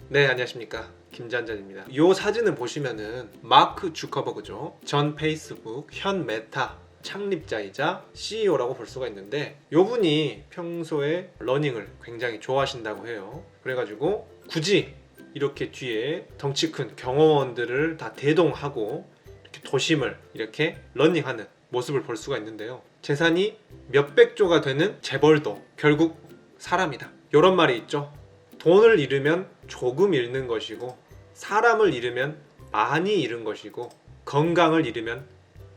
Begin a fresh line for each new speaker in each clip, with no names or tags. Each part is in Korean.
네, 안녕하십니까, 김잔잔입니다. 이 사진을 보시면은 마크 주커버그죠. 전 페이스북, 현 메타 창립자이자 CEO라고 볼 수가 있는데, 이분이 평소에 러닝을 굉장히 좋아하신다고 해요. 그래가지고 굳이 이렇게 뒤에 덩치 큰 경호원들을 다 대동하고 이렇게 도심을 이렇게 러닝하는 모습을 볼 수가 있는데요. 재산이 몇백조가 되는 재벌도 결국 사람이다, 이런 말이 있죠. 돈을 잃으면 조금 잃는 것이고, 사람을 잃으면 많이 잃은 것이고, 건강을 잃으면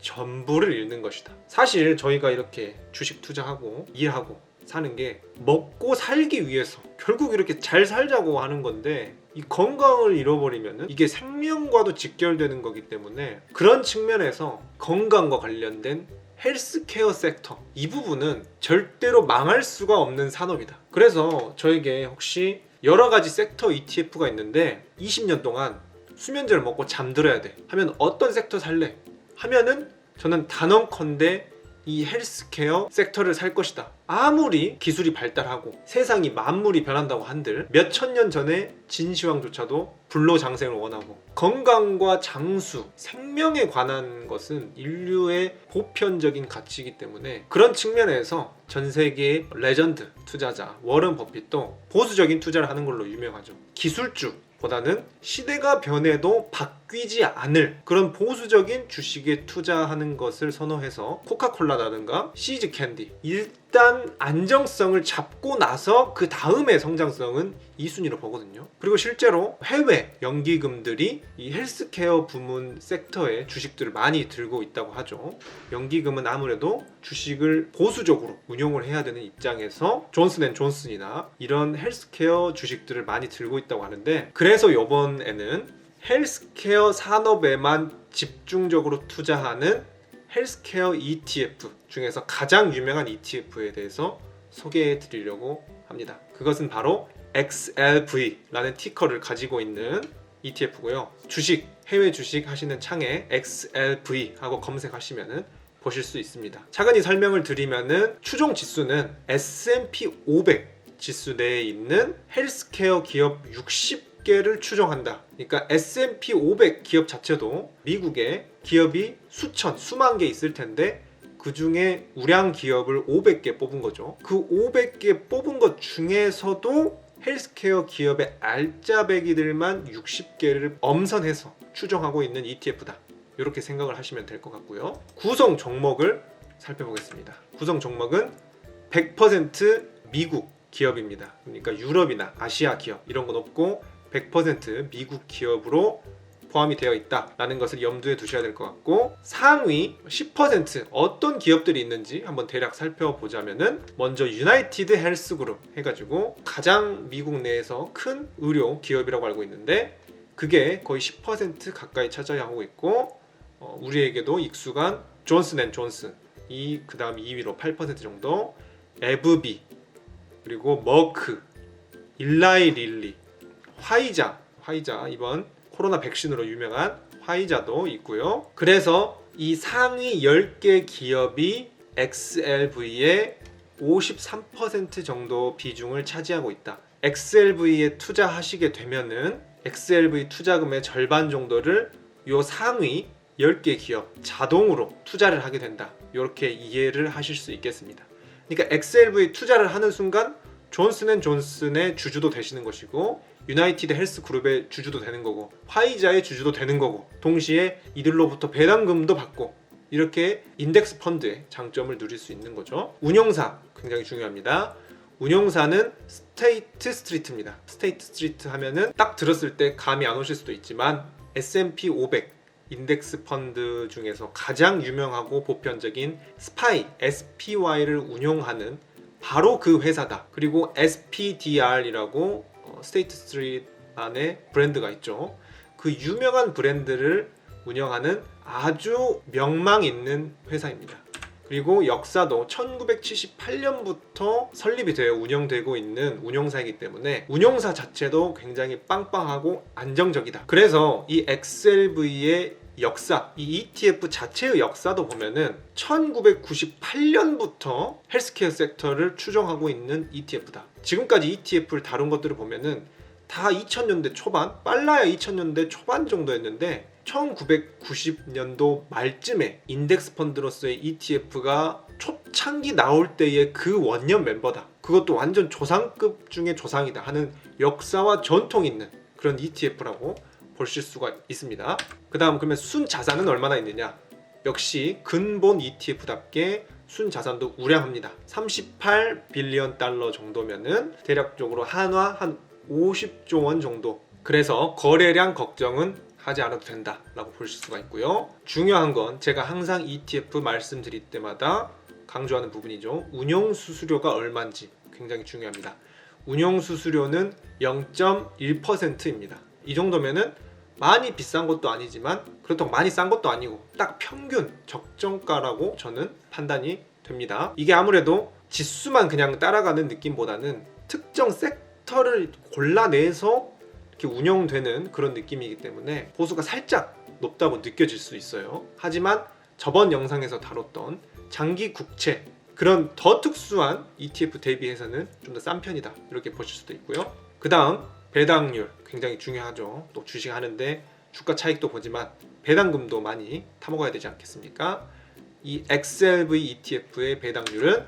전부를 잃는 것이다. 사실 저희가 이렇게 주식 투자하고 일하고 사는 게 먹고 살기 위해서 결국 이렇게 잘 살자고 하는 건데, 이 건강을 잃어버리면 이게 생명과도 직결되는 거기 때문에, 그런 측면에서 건강과 관련된 헬스케어 섹터, 이 부분은 절대로 망할 수가 없는 산업이다. 그래서 저에게 혹시 여러 가지 섹터 ETF가 있는데 20년 동안 수면제를 먹고 잠들어야 돼 하면 어떤 sek터 살래? 하면은 저는 단언컨대 이 헬스케어 섹터를 살 것이다. 아무리 기술이 발달하고 세상이 만물이 변한다고 한들 몇천 년 전에 진시황조차도 불로장생을 원하고, 건강과 장수, 생명에 관한 것은 인류의 보편적인 가치이기 때문에, 그런 측면에서 전 세계의 레전드 투자자 워런 버핏도 보수적인 투자를 하는 걸로 유명하죠. 기술주 보다는 시대가 변해도 바뀌지 않을 그런 보수적인 주식에 투자하는 것을 선호해서, 코카콜라라든가 시즈 캔디, 일단 안정성을 잡고 나서 그 다음에 성장성은 2순위로 보거든요. 그리고 실제로 해외 연기금들이 이 헬스케어 부문 섹터에 주식들을 많이 들고 있다고 하죠. 연기금은 아무래도 주식을 보수적으로 운용을 해야 되는 입장에서 존슨앤존슨이나 이런 헬스케어 주식들을 많이 들고 있다고 하는데, 그래서 이번에는 헬스케어 산업에만 집중적으로 투자하는 헬스케어 ETF 중에서 가장 유명한 ETF에 대해서 소개해 드리려고 합니다. 그것은 바로 XLV라는 티커를 가지고 있는 ETF고요. 주식, 해외 주식 하시는 창에 XLV 하고 검색하시면은 보실 수 있습니다. 차근히 설명을 드리면은, 추종 지수는 S&P 500 지수 내에 있는 헬스케어 기업 60개를 추종한다. 그러니까 S&P 500 기업 자체도 미국에 기업이 수만 개 있을 텐데, 그 중에 우량 기업을 500개 뽑은 거죠. 그 500개 뽑은 것 중에서도 헬스케어 기업의 알짜배기들만 60개를 엄선해서 추정하고 있는 ETF다. 이렇게 생각을 하시면 될 것 같고요. 구성 종목을 살펴보겠습니다. 구성 종목은 100% 미국 기업입니다. 그러니까 유럽이나 아시아 기업 이런 건 없고 100% 미국 기업으로 포함이 되어 있다라는 것을 염두에 두셔야 될 것 같고, 상위 10% 어떤 기업들이 있는지 한번 대략 살펴보자면은, 먼저 유나이티드 헬스 그룹 해가지고 가장 미국 내에서 큰 의료 기업이라고 알고 있는데, 그게 거의 10% 가까이 차지하고 있고, 우리에게도 익숙한 존슨앤존슨, 그 다음 2위로 8% 정도, 에브비, 그리고 머크, 일라이 릴리, 화이자 이번 코로나 백신으로 유명한 화이자도 있고요. 그래서 이 상위 10개 기업이 XLV의 53% 정도 비중을 차지하고 있다. XLV에 투자하시게 되면은 XLV 투자금의 절반 정도를 이 상위 10개 기업 자동으로 투자를 하게 된다. 이렇게 이해를 하실 수 있겠습니다. 그러니까 XLV 투자를 하는 순간 존슨앤존슨의 주주도 되시는 것이고, 유나이티드 헬스 그룹의 주주도 되는 거고, 화이자의 주주도 되는 거고, 동시에 이들로부터 배당금도 받고, 이렇게 인덱스 펀드의 장점을 누릴 수 있는 거죠. 운용사 굉장히 중요합니다. 운용사는 스테이트 스트리트입니다. 스테이트 스트리트 하면은 딱 들었을 때 감이 안 오실 수도 있지만, S&P 500 인덱스 펀드 중에서 가장 유명하고 보편적인 SPY를 운용하는 바로 그 회사다. 그리고 SPDR이라고 스테이트 스트리트 안에 브랜드가 있죠. 그 유명한 브랜드를 운영하는 아주 명망 있는 회사입니다. 그리고 역사도 1978년부터 설립이 되어 운영되고 있는 운용사이기 때문에 운용사 자체도 굉장히 빵빵하고 안정적이다. 그래서 이 XLV의 역사, 이 ETF 자체의 역사도 보면은 1998년부터 헬스케어 섹터를 추종하고 있는 ETF다. 지금까지 ETF를 다룬 것들을 보면은 다 2000년대 초반, 빨라야 2000년대 초반 정도였는데 1990년도 말쯤에 인덱스 펀드로서의 ETF가 초창기 나올 때의 그 원년 멤버다. 그것도 완전 조상급 중에 조상이다 하는 역사와 전통이 있는 그런 ETF라고 보실 수가 있습니다. 그 다음 그러면 순자산은 얼마나 있느냐? 역시 근본 ETF답게 순자산도 우량합니다. 38빌리언 달러 정도면은 대략적으로 한화 한 50조 원 정도. 그래서 거래량 걱정은 하지 않아도 된다라고 보실 수가 있고요. 중요한 건 제가 항상 ETF 말씀드릴 때마다 강조하는 부분이죠. 운용 수수료가 얼마인지 굉장히 중요합니다. 운용 수수료는 0.1%입니다. 이 정도면은 많이 비싼 것도 아니지만 그렇다고 많이 싼 것도 아니고 딱 평균 적정가라고 저는 판단이 됩니다. 이게 아무래도 지수만 그냥 따라가는 느낌보다는 특정 섹터를 골라내서 이렇게 운영되는 그런 느낌이기 때문에 보수가 살짝 높다고 느껴질 수 있어요. 하지만 저번 영상에서 다뤘던 장기 국채 그런 더 특수한 ETF 대비해서는 좀 더 싼 편이다 이렇게 보실 수도 있고요. 그 다음 배당률 굉장히 중요하죠. 또 주식 하는데 주가 차익도 보지만 배당금도 많이 타먹어야 되지 않겠습니까? 이 XLV ETF의 배당률은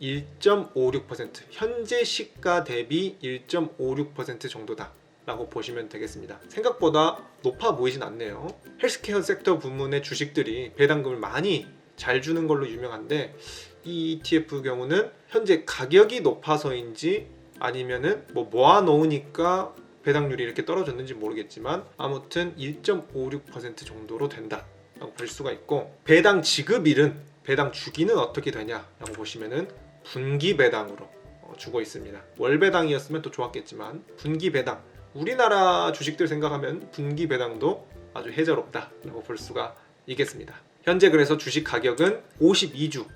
1.56%, 현재 시가 대비 1.56% 정도다 라고 보시면 되겠습니다. 생각보다 높아 보이진 않네요. 헬스케어 섹터 부문의 주식들이 배당금을 많이 잘 주는 걸로 유명한데 이 ETF 경우는 현재 가격이 높아서인지 아니면은 뭐 모아놓으니까 배당률이 이렇게 떨어졌는지 모르겠지만 아무튼 1.56% 정도로 된다라고 볼 수가 있고, 배당 지급일은, 배당 주기는 어떻게 되냐라고 보시면은 분기 배당으로 주고 있습니다. 월 배당이었으면 또 좋았겠지만 분기 배당, 우리나라 주식들 생각하면 분기 배당도 아주 해자롭다라고 볼 수가 있겠습니다. 현재 그래서 주식 가격은 52주,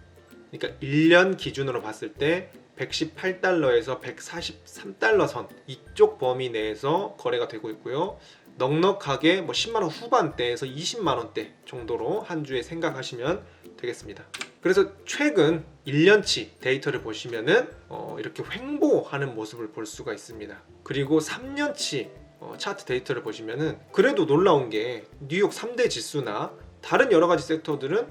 그러니까 1년 기준으로 봤을 때 118달러에서 143달러 선 이쪽 범위 내에서 거래가 되고 있고요. 넉넉하게 뭐 10만원 후반대에서 20만원대 정도로 한 주에 생각하시면 되겠습니다. 그래서 최근 1년치 데이터를 보시면은 이렇게 횡보하는 모습을 볼 수가 있습니다. 그리고 3년치 차트 데이터를 보시면은 그래도 놀라운 게 뉴욕 3대 지수나 다른 여러 가지 섹터들은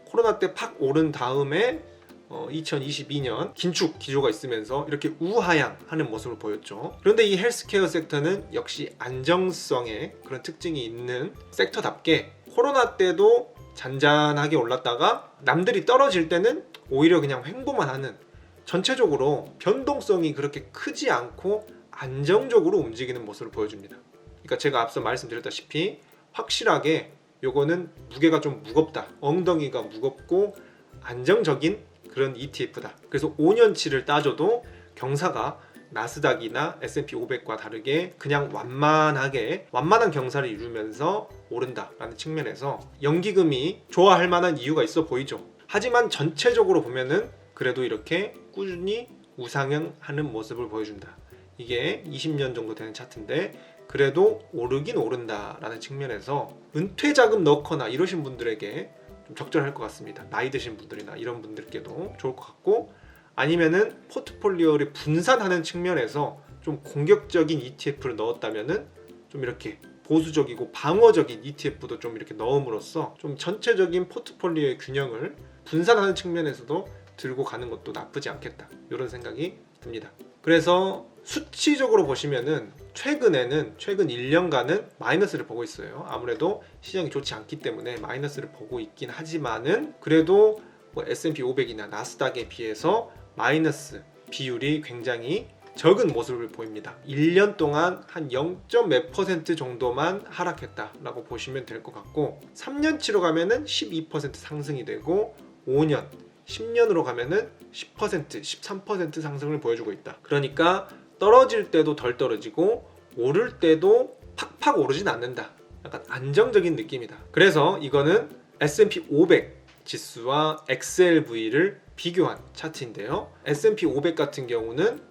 코로나 때 팍 오른 다음에 2022년 긴축 기조가 있으면서 이렇게 우하향하는 모습을 보였죠. 그런데 이 헬스케어 섹터는 역시 안정성의 그런 특징이 있는 섹터답게 코로나 때도 잔잔하게 올랐다가 남들이 떨어질 때는 오히려 그냥 횡보만 하는, 전체적으로 변동성이 그렇게 크지 않고 안정적으로 움직이는 모습을 보여줍니다. 그러니까 제가 앞서 말씀드렸다시피 확실하게 요거는 무게가 좀 무겁다, 엉덩이가 무겁고 안정적인 그런 ETF다. 그래서 5년치를 따져도 경사가 나스닥이나 S&P 500과 다르게 그냥 완만한 경사를 이루면서 오른다라는 측면에서 연기금이 좋아할 만한 이유가 있어 보이죠. 하지만 전체적으로 보면은 그래도 이렇게 꾸준히 우상향하는 모습을 보여준다. 이게 20년 정도 되는 차트인데 그래도 오르긴 오른다라는 측면에서 은퇴 자금 넣거나 이러신 분들에게 좀 적절할 것 같습니다. 나이 드신 분들이나 이런 분들께도 좋을 것 같고, 아니면은 포트폴리오를 분산하는 측면에서 좀 공격적인 ETF를 넣었다면은 좀 이렇게 보수적이고 방어적인 ETF도 좀 이렇게 넣음으로써 좀 전체적인 포트폴리오의 균형을 분산하는 측면에서도 들고 가는 것도 나쁘지 않겠다, 이런 생각이 듭니다. 그래서 수치적으로 보시면은 최근 1년간은 마이너스를 보고 있어요. 아무래도 시장이 좋지 않기 때문에 마이너스를 보고 있긴 하지만은 그래도 뭐 S&P 500이나 나스닥에 비해서 마이너스 비율이 굉장히 적은 모습을 보입니다. 1년 동안 한 0.몇% 정도만 하락했다라고 보시면 될 것 같고, 3년치로 가면은 12% 상승이 되고 5년, 10년으로 가면은 10%, 13% 상승을 보여주고 있다. 그러니까 떨어질 때도 덜 떨어지고 오를 때도 팍팍 오르진 않는다. 약간 안정적인 느낌이다. 그래서 이거는 S&P 500 지수와 XLV를 비교한 차트인데요. S&P 500 같은 경우는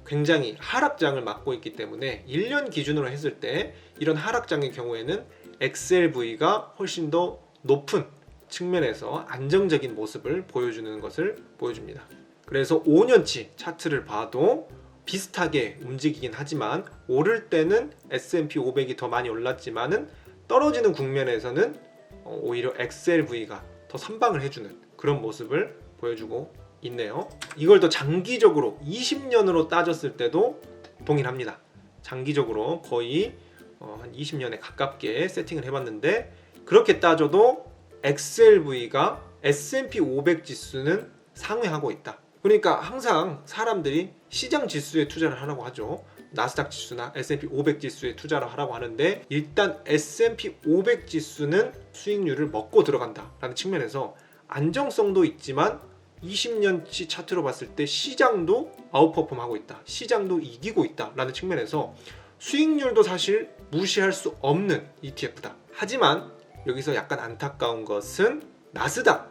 굉장히 하락장을 맞고 있기 때문에 1년 기준으로 했을 때 이런 하락장의 경우에는 XLV가 훨씬 더 높은 측면에서 안정적인 모습을 보여주는 것을 보여줍니다. 그래서 5년치 차트를 봐도 비슷하게 움직이긴 하지만 오를 때는 S&P 500이 더 많이 올랐지만은 떨어지는 국면에서는 오히려 XLV가 더 선방을 해주는 그런 모습을 보여주고 있네요. 이걸 더 장기적으로 20년으로 따졌을 때도 동일합니다. 장기적으로 거의 한 20년에 가깝게 세팅을 해봤는데 그렇게 따져도 XLV가 S&P 500 지수는 상회하고 있다. 그러니까 항상 사람들이 시장 지수에 투자를 하라고 하죠. 나스닥 지수나 S&P 500 지수에 투자를 하라고 하는데 일단 S&P 500 지수는 수익률을 먹고 들어간다라는 측면에서 안정성도 있지만 20년치 차트로 봤을 때 시장도 아웃퍼폼하고 있다. 시장도 이기고 있다라는 측면에서 수익률도 사실 무시할 수 없는 ETF다. 하지만 여기서 약간 안타까운 것은 나스닥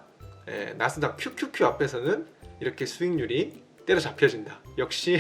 QQQ 앞에서는 이렇게 수익률이 때려잡혀진다. 역시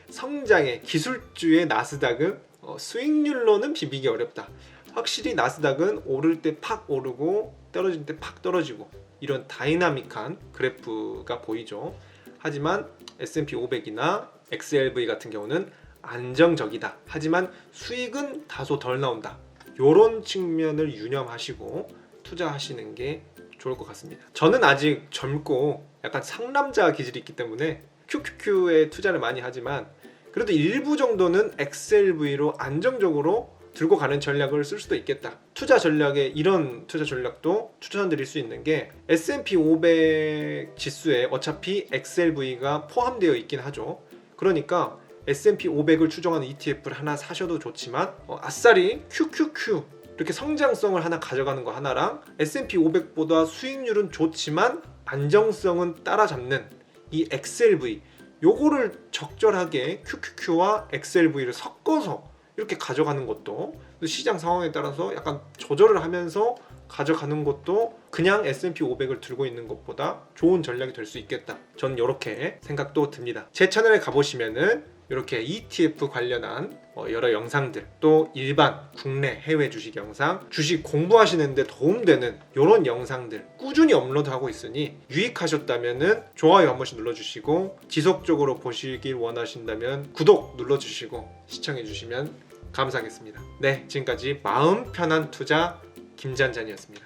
성장의 기술주의 나스닥은 수익률로는 비비기 어렵다. 확실히 나스닥은 오를 때 팍 오르고 떨어질 때 팍 떨어지고 이런 다이나믹한 그래프가 보이죠. 하지만 S&P 500이나 XLV 같은 경우는 안정적이다. 하지만 수익은 다소 덜 나온다. 이런 측면을 유념하시고 투자하시는 게 좋을 것 같습니다. 저는 아직 젊고 약간 상남자 기질이 있기 때문에 QQQ에 투자를 많이 하지만 그래도 일부 정도는 XLV로 안정적으로 들고 가는 전략을 쓸 수도 있겠다. 투자 전략에 이런 투자 전략도 추천드릴 수 있는 게 S&P 500 지수에 어차피 XLV가 포함되어 있긴 하죠. 그러니까 S&P 500을 추정하는 ETF를 하나 사셔도 좋지만 아싸리 QQQ 이렇게 성장성을 하나 가져가는 거 하나랑 S&P 500보다 수익률은 좋지만 안정성은 따라잡는 이 XLV 요거를 적절하게 QQQ와 XLV를 섞어서 이렇게 가져가는 것도 시장 상황에 따라서 약간 조절을 하면서 가져가는 것도 그냥 S&P 500을 들고 있는 것보다 좋은 전략이 될 수 있겠다. 저는 이렇게 생각도 듭니다. 제 채널에 가보시면은 이렇게 ETF 관련한 여러 영상들 또 일반 국내 해외 주식 영상 주식 공부하시는데 도움되는 이런 영상들 꾸준히 업로드하고 있으니 유익하셨다면 좋아요 한 번씩 눌러주시고 지속적으로 보시길 원하신다면 구독 눌러주시고 시청해주시면 감사하겠습니다. 네, 지금까지 마음 편한 투자 김잔잔이었습니다.